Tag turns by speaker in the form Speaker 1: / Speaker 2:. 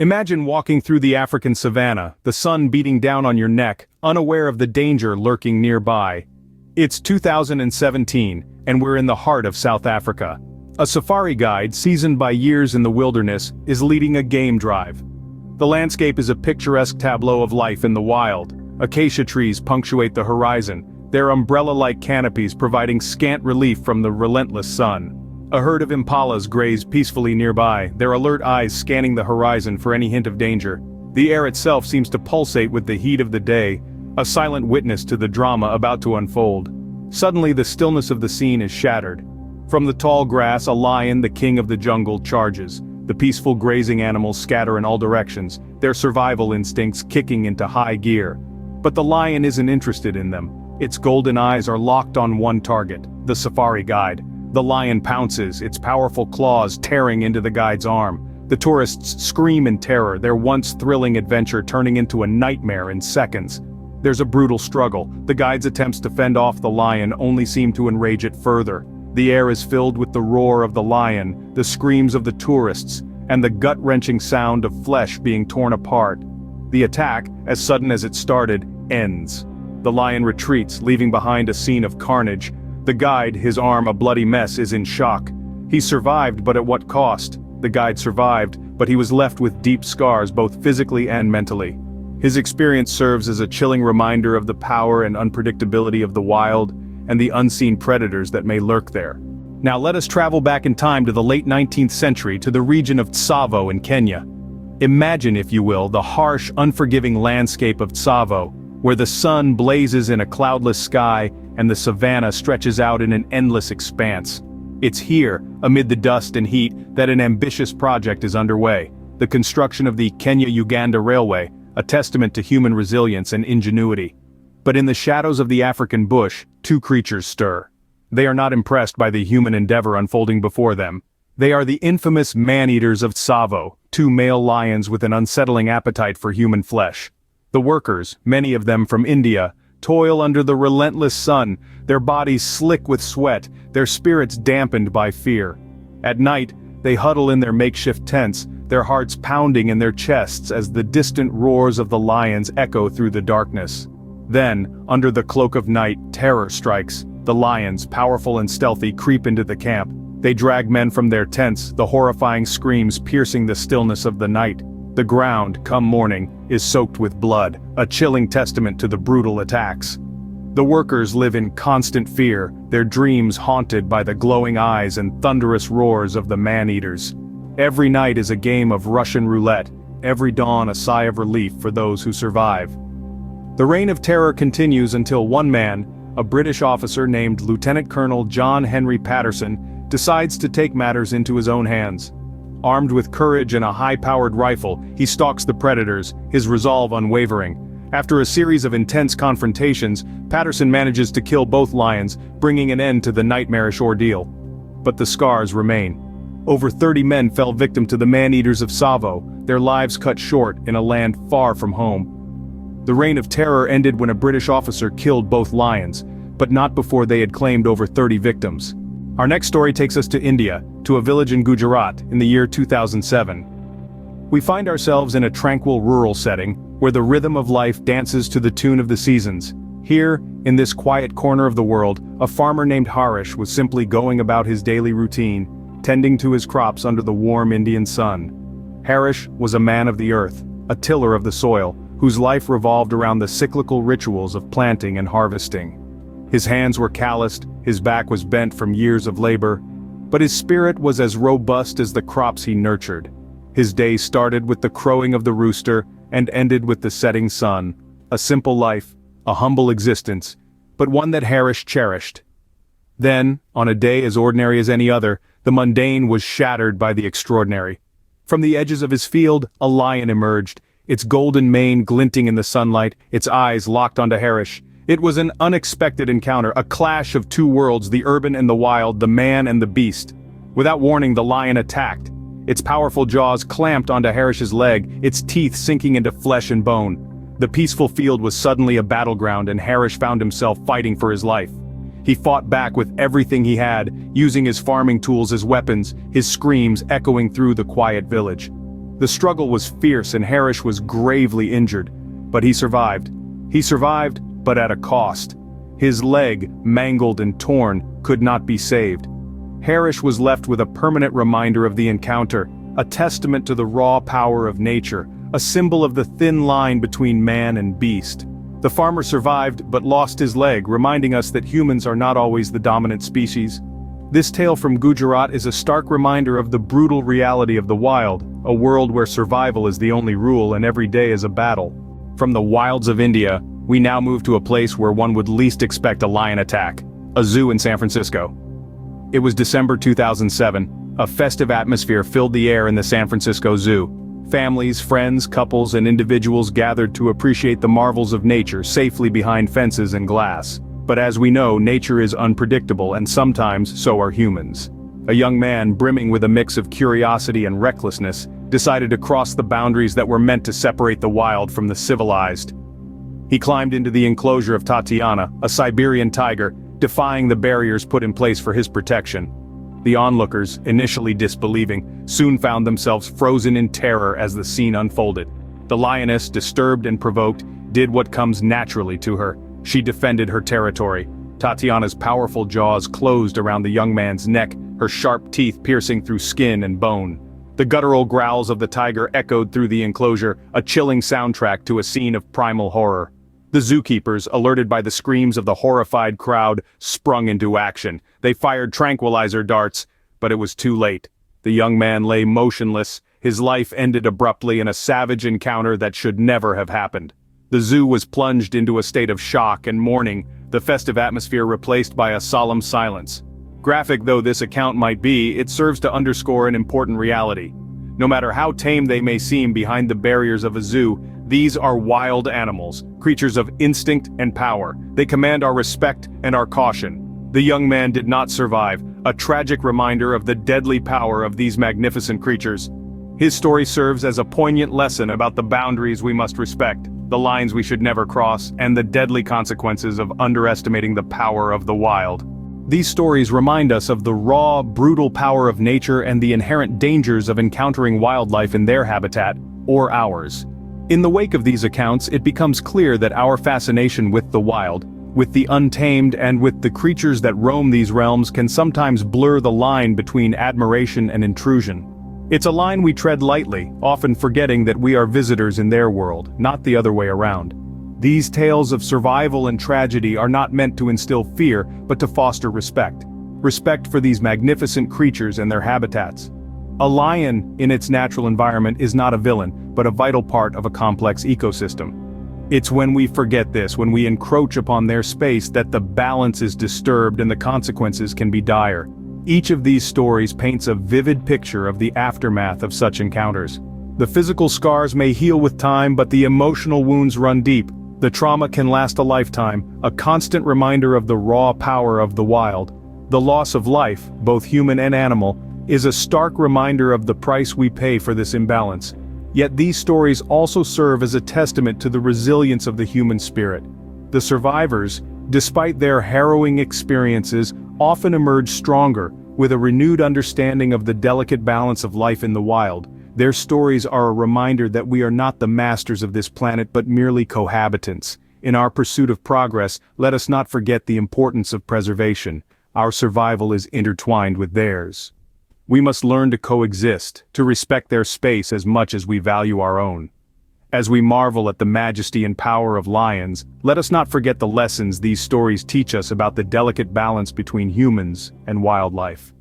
Speaker 1: Imagine walking through the African savanna, the sun beating down on your neck, unaware of the danger lurking nearby. It's 2017, and we're in the heart of South Africa. A safari guide, seasoned by years in the wilderness, is leading a game drive. The landscape is a picturesque tableau of life in the wild. Acacia trees punctuate the horizon, their umbrella-like canopies providing scant relief from the relentless sun. A herd of impalas graze peacefully nearby, their alert eyes scanning the horizon for any hint of danger. The air itself seems to pulsate with the heat of the day, a silent witness to the drama about to unfold. Suddenly the stillness of the scene is shattered. From the tall grass, a lion, the king of the jungle, charges. The peaceful grazing animals scatter in all directions, their survival instincts kicking into high gear. But the lion isn't interested in them. Its golden eyes are locked on one target, the safari guide. The lion pounces, its powerful claws tearing into the guide's arm. The tourists scream in terror, their once thrilling adventure turning into a nightmare in seconds. There's a brutal struggle. The guide's attempts to fend off the lion only seem to enrage it further. The air is filled with the roar of the lion, the screams of the tourists, and the gut-wrenching sound of flesh being torn apart. The attack, as sudden as it started, ends. The lion retreats, leaving behind a scene of carnage. The guide, his arm a bloody mess, is in shock. He survived, but at what cost? The guide survived, but he was left with deep scars both physically and mentally. His experience serves as a chilling reminder of the power and unpredictability of the wild, and the unseen predators that may lurk there. Now let us travel back in time to the late 19th century to the region of Tsavo in Kenya. Imagine, if you will, the harsh, unforgiving landscape of Tsavo, where the sun blazes in a cloudless sky and the savanna stretches out in an endless expanse. It's here, amid the dust and heat, that an ambitious project is underway, the construction of the Kenya-Uganda Railway, a testament to human resilience and ingenuity. But in the shadows of the African bush, two creatures stir. They are not impressed by the human endeavor unfolding before them. They are the infamous man-eaters of Tsavo, two male lions with an unsettling appetite for human flesh. The workers, many of them from India, toil under the relentless sun, their bodies slick with sweat, their spirits dampened by fear. At night, they huddle in their makeshift tents, their hearts pounding in their chests as the distant roars of the lions echo through the darkness. Then, under the cloak of night, terror strikes. The lions, powerful and stealthy, creep into the camp. They drag men from their tents, the horrifying screams piercing the stillness of the night. The ground, come morning, is soaked with blood, a chilling testament to the brutal attacks. The workers live in constant fear, their dreams haunted by the glowing eyes and thunderous roars of the man-eaters. Every night is a game of Russian roulette, every dawn a sigh of relief for those who survive. The reign of terror continues until one man, a British officer named Lieutenant Colonel John Henry Patterson, decides to take matters into his own hands. Armed with courage and a high-powered rifle, he stalks the predators, his resolve unwavering. After a series of intense confrontations, Patterson manages to kill both lions, bringing an end to the nightmarish ordeal. But the scars remain. Over 30 men fell victim to the man-eaters of Tsavo, their lives cut short in a land far from home. The reign of terror ended when a British officer killed both lions, but not before they had claimed over 30 victims. Our next story takes us to India, to a village in Gujarat, in the year 2007. We find ourselves in a tranquil rural setting, where the rhythm of life dances to the tune of the seasons. Here, in this quiet corner of the world, a farmer named Harish was simply going about his daily routine, tending to his crops under the warm Indian sun. Harish was a man of the earth, a tiller of the soil, whose life revolved around the cyclical rituals of planting and harvesting. His hands were calloused, his back was bent from years of labor, but his spirit was as robust as the crops he nurtured. His day started with the crowing of the rooster and ended with the setting sun. A simple life, a humble existence, but one that Harish cherished. Then, on a day as ordinary as any other, the mundane was shattered by the extraordinary. From the edges of his field, a lion emerged, its golden mane glinting in the sunlight, its eyes locked onto Harish. It was an unexpected encounter, a clash of two worlds, the urban and the wild, the man and the beast. Without warning, the lion attacked. Its powerful jaws clamped onto Harish's leg, its teeth sinking into flesh and bone. The peaceful field was suddenly a battleground, and Harish found himself fighting for his life. He fought back with everything he had, using his farming tools as weapons, his screams echoing through the quiet village. The struggle was fierce and Harish was gravely injured. But he survived. He survived, but at a cost. His leg, mangled and torn, could not be saved. Harish was left with a permanent reminder of the encounter, a testament to the raw power of nature, a symbol of the thin line between man and beast. The farmer survived but lost his leg, reminding us that humans are not always the dominant species. This tale from Gujarat is a stark reminder of the brutal reality of the wild, a world where survival is the only rule and every day is a battle. From the wilds of India, we now move to a place where one would least expect a lion attack, a zoo in San Francisco. It was December 2007, a festive atmosphere filled the air in the San Francisco Zoo. Families, friends, couples, and individuals gathered to appreciate the marvels of nature safely behind fences and glass. But as we know, nature is unpredictable and sometimes so are humans. A young man brimming with a mix of curiosity and recklessness decided to cross the boundaries that were meant to separate the wild from the civilized. He climbed into the enclosure of Tatiana, a Siberian tiger, defying the barriers put in place for his protection. The onlookers, initially disbelieving, soon found themselves frozen in terror as the scene unfolded. The lioness, disturbed and provoked, did what comes naturally to her. She defended her territory. Tatiana's powerful jaws closed around the young man's neck, her sharp teeth piercing through skin and bone. The guttural growls of the tiger echoed through the enclosure, a chilling soundtrack to a scene of primal horror. The zookeepers, alerted by the screams of the horrified crowd, sprung into action. They fired tranquilizer darts, but it was too late. The young man lay motionless, his life ended abruptly in a savage encounter that should never have happened. The zoo was plunged into a state of shock and mourning, the festive atmosphere replaced by a solemn silence. Graphic though this account might be, it serves to underscore an important reality. No matter how tame they may seem behind the barriers of a zoo, these are wild animals, creatures of instinct and power. They command our respect and our caution. The young man did not survive, a tragic reminder of the deadly power of these magnificent creatures. His story serves as a poignant lesson about the boundaries we must respect, the lines we should never cross, and the deadly consequences of underestimating the power of the wild. These stories remind us of the raw, brutal power of nature and the inherent dangers of encountering wildlife in their habitat, or ours. In the wake of these accounts, it becomes clear that our fascination with the wild, with the untamed and with the creatures that roam these realms can sometimes blur the line between admiration and intrusion. It's a line we tread lightly, often forgetting that we are visitors in their world, not the other way around. These tales of survival and tragedy are not meant to instill fear, but to foster respect. Respect for these magnificent creatures and their habitats. A lion, in its natural environment, is not a villain, but a vital part of a complex ecosystem. It's when we forget this, when we encroach upon their space, that the balance is disturbed and the consequences can be dire. Each of these stories paints a vivid picture of the aftermath of such encounters. The physical scars may heal with time, but the emotional wounds run deep. The trauma can last a lifetime, a constant reminder of the raw power of the wild. The loss of life, both human and animal, is a stark reminder of the price we pay for this imbalance. Yet these stories also serve as a testament to the resilience of the human spirit. The survivors, despite their harrowing experiences, often emerge stronger, with a renewed understanding of the delicate balance of life in the wild. Their stories are a reminder that we are not the masters of this planet but merely cohabitants. In our pursuit of progress, let us not forget the importance of preservation. Our survival is intertwined with theirs. We must learn to coexist, to respect their space as much as we value our own. As we marvel at the majesty and power of lions, let us not forget the lessons these stories teach us about the delicate balance between humans and wildlife.